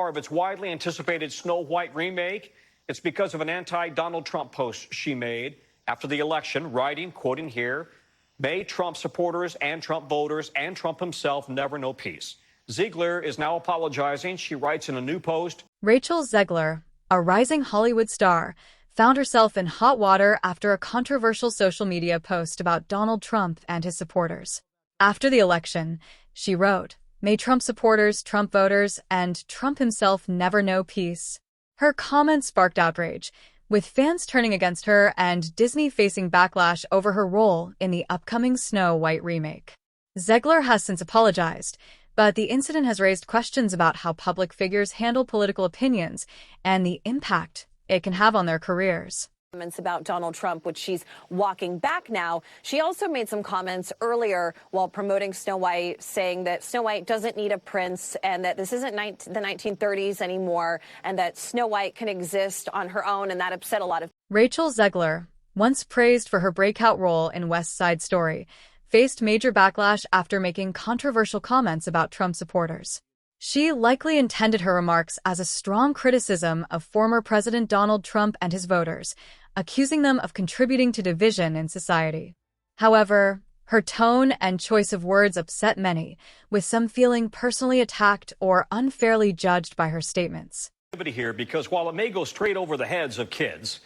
Of its widely anticipated Snow White remake. It's because of an anti-Donald Trump post she made after the election, writing, quoting here, "May Trump supporters and Trump voters and Trump himself never know peace." Zegler is now apologizing. She writes in a new post, Rachel Zegler, a rising Hollywood star, found herself in hot water after a controversial social media post about Donald Trump and his supporters. After the election, she wrote, "May Trump supporters, Trump voters, and Trump himself never know peace." Her comment sparked outrage, with fans turning against her and Disney facing backlash over her role in the upcoming Snow White remake. Zegler has since apologized, but the incident has raised questions about how public figures handle political opinions and the impact it can have on their careers. Comments about Donald Trump, which she's walking back now. She also made some comments earlier while promoting Snow White, saying that Snow White doesn't need a prince and that this isn't the 1930s anymore and that Snow White can exist on her own, and that upset a lot of. Rachel Zegler, once praised for her breakout role in West Side Story, faced major backlash after making controversial comments about Trump supporters. She likely intended her remarks as a strong criticism of former President Donald Trump and his voters, accusing them of contributing to division in society. However, her tone and choice of words upset many, with some feeling personally attacked or unfairly judged by her statements. Here, because while it may go straight over the heads of kids,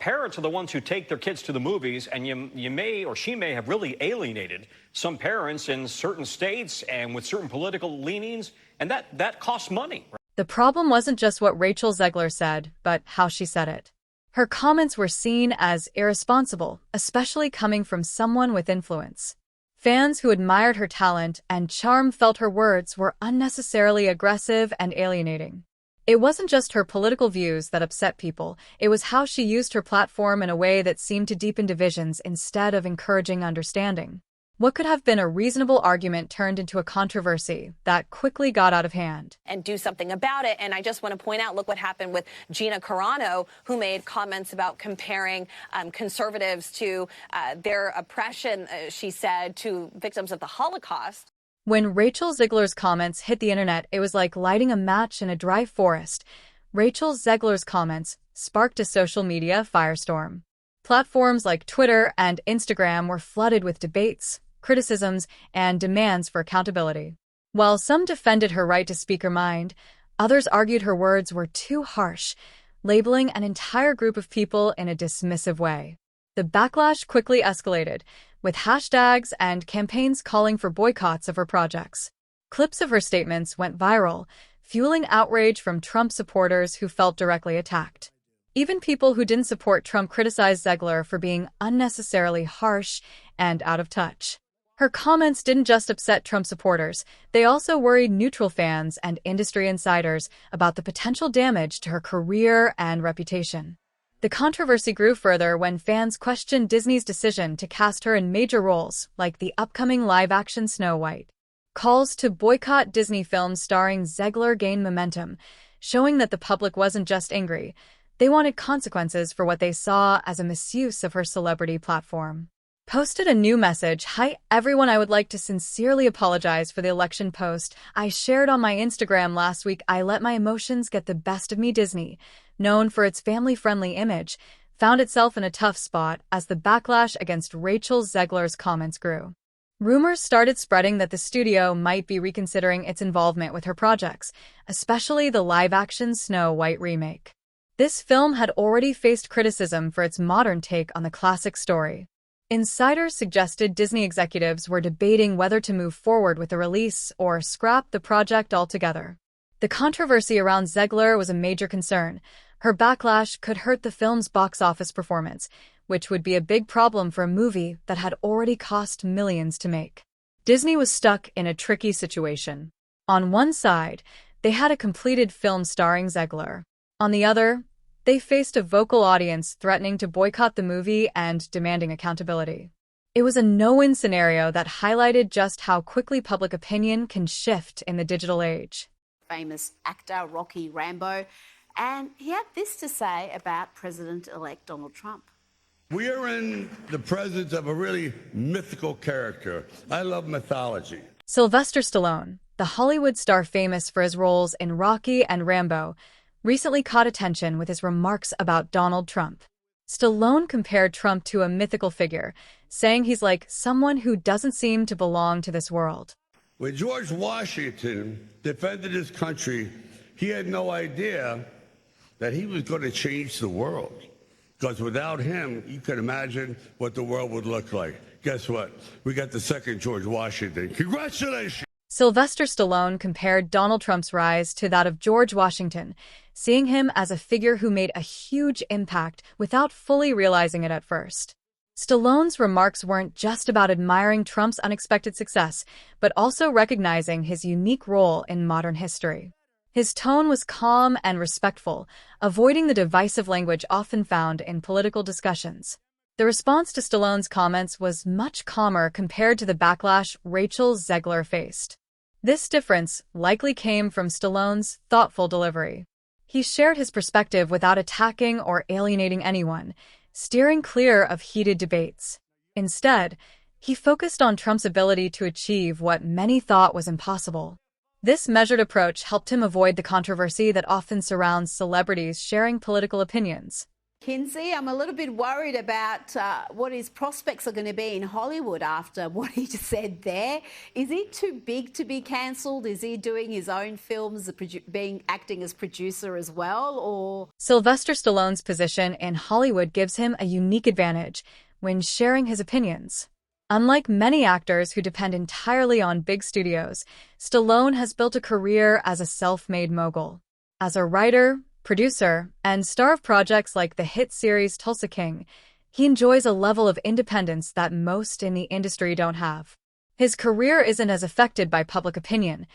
parents are the ones who take their kids to the movies, and you may or she may have really alienated some parents in certain states and with certain political leanings, and that costs money. The problem wasn't just what Rachel Zegler said, but how she said it. Her comments were seen as irresponsible, especially coming from someone with influence. Fans who admired her talent and charm felt her words were unnecessarily aggressive and alienating. It wasn't just her political views that upset people, it was how she used her platform in a way that seemed to deepen divisions instead of encouraging understanding. What could have been a reasonable argument turned into a controversy that quickly got out of hand. And do something about it. And I just want to point out, look what happened with Gina Carano, who made comments about comparing conservatives to their oppression, she said, to victims of the Holocaust. When Rachel Zegler's comments hit the internet, it was like lighting a match in a dry forest. Rachel Zegler's comments sparked a social media firestorm. Platforms like Twitter and Instagram were flooded with debates, criticisms, and demands for accountability. While some defended her right to speak her mind, others argued her words were too harsh, labeling an entire group of people in a dismissive way. The backlash quickly escalated, with hashtags and campaigns calling for boycotts of her projects. Clips of her statements went viral, fueling outrage from Trump supporters who felt directly attacked. Even people who didn't support Trump criticized Zegler for being unnecessarily harsh and out of touch. Her comments didn't just upset Trump supporters, they also worried neutral fans and industry insiders about the potential damage to her career and reputation. The controversy grew further when fans questioned Disney's decision to cast her in major roles, like the upcoming live-action Snow White. Calls to boycott Disney films starring Zegler gained momentum, showing that the public wasn't just angry. They wanted consequences for what they saw as a misuse of her celebrity platform. Posted a new message, "Hi everyone, I would like to sincerely apologize for the election post I shared on my Instagram last week. I let my emotions get the best of me." Disney, known for its family-friendly image, found itself in a tough spot as the backlash against Rachel Zegler's comments grew. Rumors started spreading that the studio might be reconsidering its involvement with her projects, especially the live-action Snow White remake. This film had already faced criticism for its modern take on the classic story. Insiders suggested Disney executives were debating whether to move forward with the release or scrap the project altogether. The controversy around Zegler was a major concern. Her backlash could hurt the film's box office performance, which would be a big problem for a movie that had already cost millions to make. Disney was stuck in a tricky situation. On one side, they had a completed film starring Zegler. On the other, they faced a vocal audience threatening to boycott the movie and demanding accountability. It was a no-win scenario that highlighted just how quickly public opinion can shift in the digital age. Famous actor Rocky Rambo, and he had this to say about President-elect Donald Trump. We are in the presence of a really mythical character. I love mythology. Sylvester Stallone, the Hollywood star famous for his roles in Rocky and Rambo, recently caught attention with his remarks about Donald Trump. Stallone compared Trump to a mythical figure, saying he's like someone who doesn't seem to belong to this world. When George Washington defended his country, he had no idea that he was going to change the world. Because without him, you can imagine what the world would look like. Guess what? We got the second George Washington. Congratulations! Sylvester Stallone compared Donald Trump's rise to that of George Washington, seeing him as a figure who made a huge impact without fully realizing it at first. Stallone's remarks weren't just about admiring Trump's unexpected success, but also recognizing his unique role in modern history. His tone was calm and respectful, avoiding the divisive language often found in political discussions. The response to Stallone's comments was much calmer compared to the backlash Rachel Zegler faced. This difference likely came from Stallone's thoughtful delivery. He shared his perspective without attacking or alienating anyone, steering clear of heated debates. Instead, he focused on Trump's ability to achieve what many thought was impossible. This measured approach helped him avoid the controversy that often surrounds celebrities sharing political opinions. Kinsey, I'm a little bit worried about what his prospects are going to be in Hollywood after what he just said there. Is he too big to be cancelled? Is he doing his own films, acting as producer as well, or...? Sylvester Stallone's position in Hollywood gives him a unique advantage when sharing his opinions. Unlike many actors who depend entirely on big studios, Stallone has built a career as a self-made mogul. As a writer, producer, and star of projects like the hit series Tulsa King, he enjoys a level of independence that most in the industry don't have. His career isn't as affected by public opinion,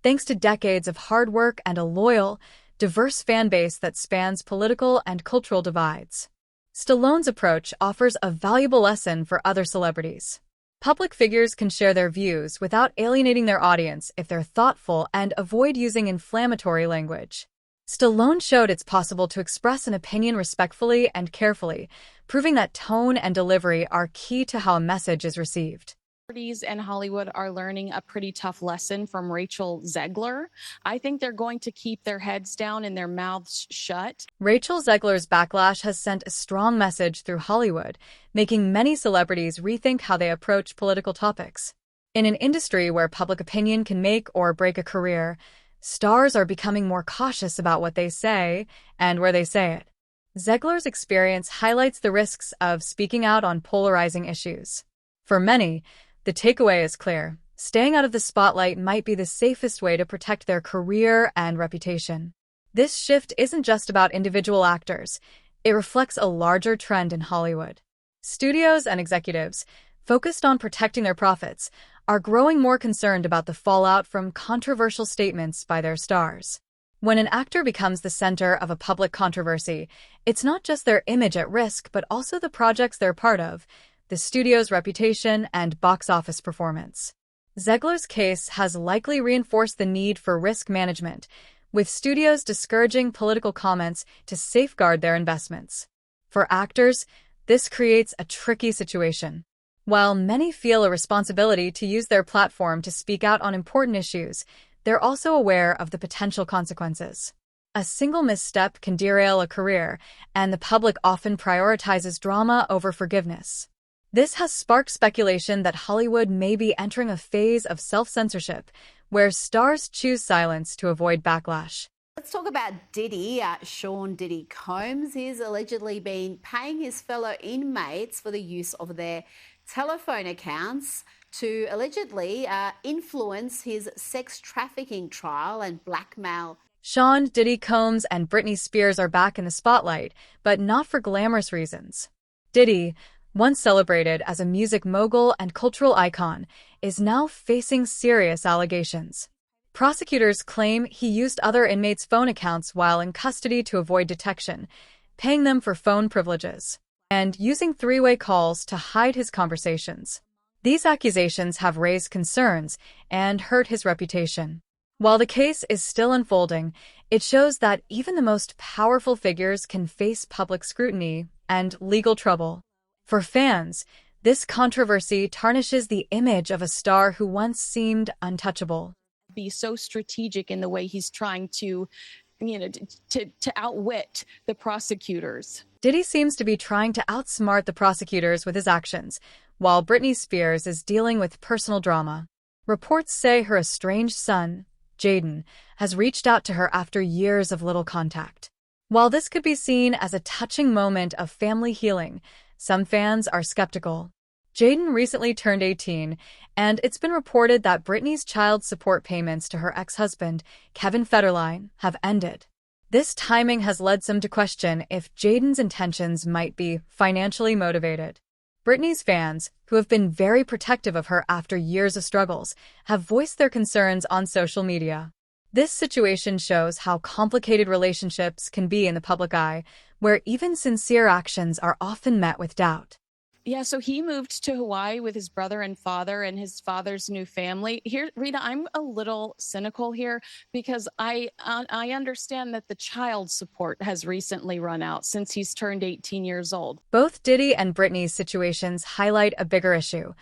thanks to decades of hard work and a loyal, diverse fan base that spans political and cultural divides. Stallone's approach offers a valuable lesson for other celebrities. Public figures can share their views without alienating their audience if they're thoughtful and avoid using inflammatory language. Stallone showed it's possible to express an opinion respectfully and carefully, proving that tone and delivery are key to how a message is received. Celebrities in Hollywood are learning a pretty tough lesson from Rachel Zegler. I think they're going to keep their heads down and their mouths shut. Rachel Zegler's backlash has sent a strong message through Hollywood, making many celebrities rethink how they approach political topics. In an industry where public opinion can make or break a career, stars are becoming more cautious about what they say and where they say it. Zegler's experience highlights the risks of speaking out on polarizing issues. For many, the takeaway is clear. Staying out of the spotlight might be the safest way to protect their career and reputation. This shift isn't just about individual actors. It reflects a larger trend in Hollywood. Studios and executives, focused on protecting their profits, are growing more concerned about the fallout from controversial statements by their stars. When an actor becomes the center of a public controversy, it's not just their image at risk, but also the projects they're part of, the studio's reputation, and box office performance. Zegler's case has likely reinforced the need for risk management, with studios discouraging political comments to safeguard their investments. For actors, this creates a tricky situation. While many feel a responsibility to use their platform to speak out on important issues, they're also aware of the potential consequences. A single misstep can derail a career, and the public often prioritizes drama over forgiveness. This has sparked speculation that Hollywood may be entering a phase of self-censorship, where stars choose silence to avoid backlash. Let's talk about Diddy, Sean Diddy Combs. He's allegedly been paying his fellow inmates for the use of their telephone accounts to allegedly influence his sex trafficking trial and blackmail. Sean Diddy Combs and Britney Spears are back in the spotlight, but not for glamorous reasons. Diddy, once celebrated as a music mogul and cultural icon, is now facing serious allegations. Prosecutors claim he used other inmates' phone accounts while in custody to avoid detection, paying them for phone privileges, and using three-way calls to hide his conversations. These accusations have raised concerns and hurt his reputation. While the case is still unfolding, it shows that even the most powerful figures can face public scrutiny and legal trouble. For fans, this controversy tarnishes the image of a star who once seemed untouchable. be so strategic in the way he's trying to, to outwit the prosecutors. Diddy seems to be trying to outsmart the prosecutors with his actions, while Britney Spears is dealing with personal drama. Reports say her estranged son, Jaden, has reached out to her after years of little contact. While this could be seen as a touching moment of family healing, some fans are skeptical. Jaden recently turned 18, and it's been reported that Britney's child support payments to her ex-husband, Kevin Federline, have ended. This timing has led some to question if Jaden's intentions might be financially motivated. Britney's fans, who have been very protective of her after years of struggles, have voiced their concerns on social media. This situation shows how complicated relationships can be in the public eye, where even sincere actions are often met with doubt. Yeah, so he moved to Hawaii with his brother and father and his father's new family. Here, Rita, I'm a little cynical here because I understand that the child support has recently run out since he's turned 18 years old. Both Diddy and Britney's situations highlight a bigger issue: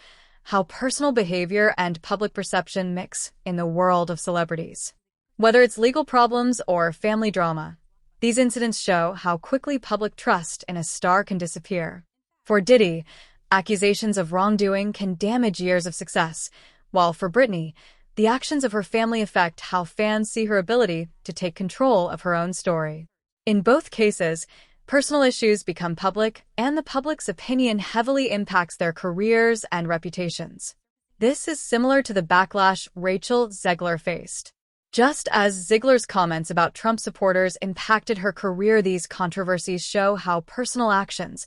how personal behavior and public perception mix in the world of celebrities. Whether it's legal problems or family drama, these incidents show how quickly public trust in a star can disappear. For Diddy, accusations of wrongdoing can damage years of success, while for Britney, the actions of her family affect how fans see her ability to take control of her own story. In both cases, personal issues become public, and the public's opinion heavily impacts their careers and reputations. This is similar to the backlash Rachel Zegler faced. Just as Ziegler's comments about Trump supporters impacted her career, these controversies show how personal actions,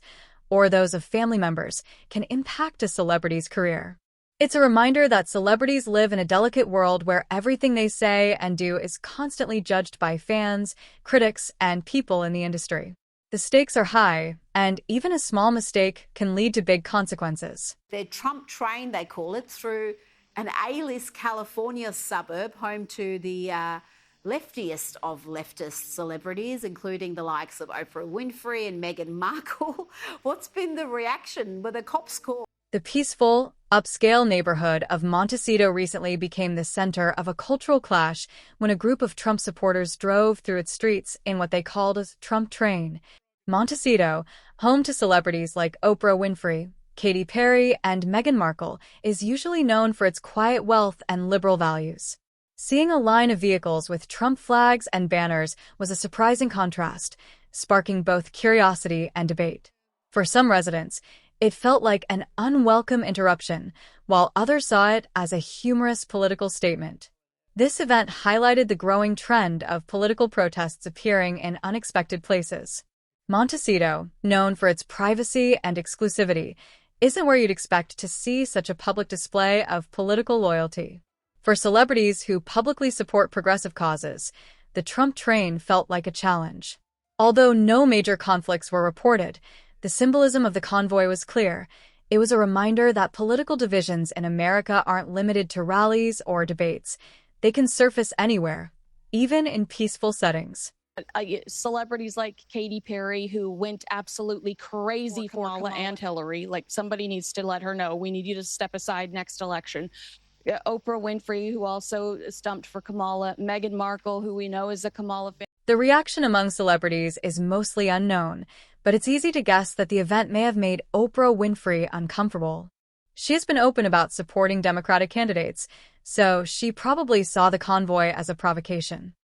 or those of family members, can impact a celebrity's career. It's a reminder that celebrities live in a delicate world where everything they say and do is constantly judged by fans, critics, and people in the industry. The stakes are high, and even a small mistake can lead to big consequences. Their Trump train, they call it, through an A-list California suburb home to the leftiest of leftist celebrities, including the likes of Oprah Winfrey and Meghan Markle. What's been the reaction? Were the cops called? The peaceful, upscale neighborhood of Montecito recently became the center of a cultural clash when a group of Trump supporters drove through its streets in what they called a Trump train. Montecito, home to celebrities like Oprah Winfrey, Katy Perry, and Meghan Markle, is usually known for its quiet wealth and liberal values. Seeing a line of vehicles with Trump flags and banners was a surprising contrast, sparking both curiosity and debate. For some residents, it felt like an unwelcome interruption, while others saw it as a humorous political statement. This event highlighted the growing trend of political protests appearing in unexpected places. Montecito, known for its privacy and exclusivity, isn't where you'd expect to see such a public display of political loyalty. For celebrities who publicly support progressive causes, the Trump train felt like a challenge. Although no major conflicts were reported, the symbolism of the convoy was clear. It was a reminder that political divisions in America aren't limited to rallies or debates. They can surface anywhere, even in peaceful settings. Celebrities like Katy Perry, who went absolutely crazy for Kamala and Hillary, like somebody needs to let her know, we need you to step aside next election. Oprah Winfrey, who also stumped for Kamala, Meghan Markle, who we know is a Kamala fan. The reaction among celebrities is mostly unknown, but it's easy to guess that the event may have made Oprah Winfrey uncomfortable. She has been open about supporting Democratic candidates, so she probably saw the convoy as a provocation.